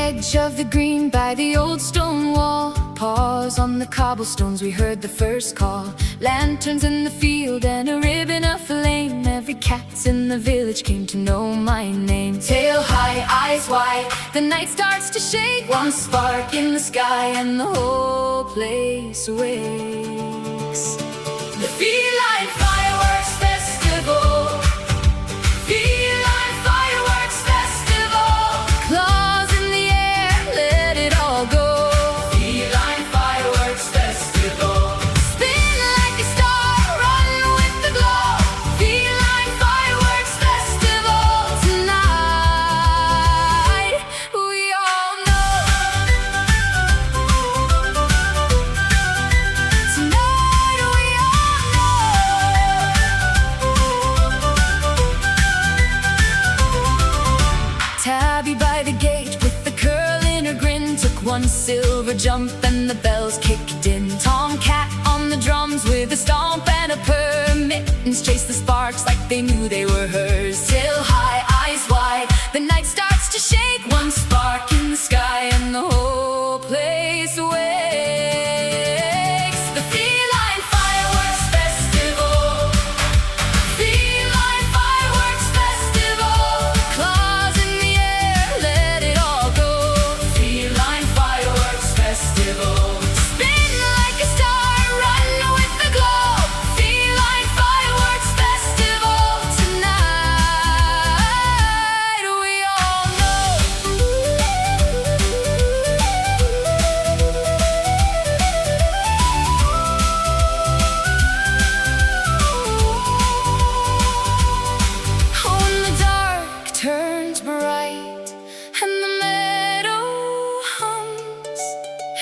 edge of the green by the old stone wall. Pause on the cobblestones, we heard the first call. Lanterns in the field and a ribbon of Feline. Every cat in the village came to know my name. Tail high, eyes wide, the night starts to shake. One spark in the sky and the whole place awakes. The feline fireworks festival. Feline fireworks festival. Claws in the air, let it all go. Feline fireworks festival. Spin like a star, run with the glow. Feline fireworks festival. Tonight, we all know. Tonight, we all know. Tabby by the gate with the curl in her grin took one silver jump and the bells kicked in. Tomcat on the drums with a stomp and a purr. Mittens chased the sparks like they knew they were hers. Tail high, eyes wide, the night starts to shake. One spark in the sky and the whole place awakes. The feline fireworks festival. Feline fireworks festival. Claws in the air, let it all go. Feline fireworks festival. Spin like a star, run with the glow. Feline fireworks festival. Tonight, we all know. When the dark turns bright and the meadow hums,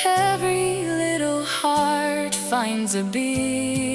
every little heart finds a beat.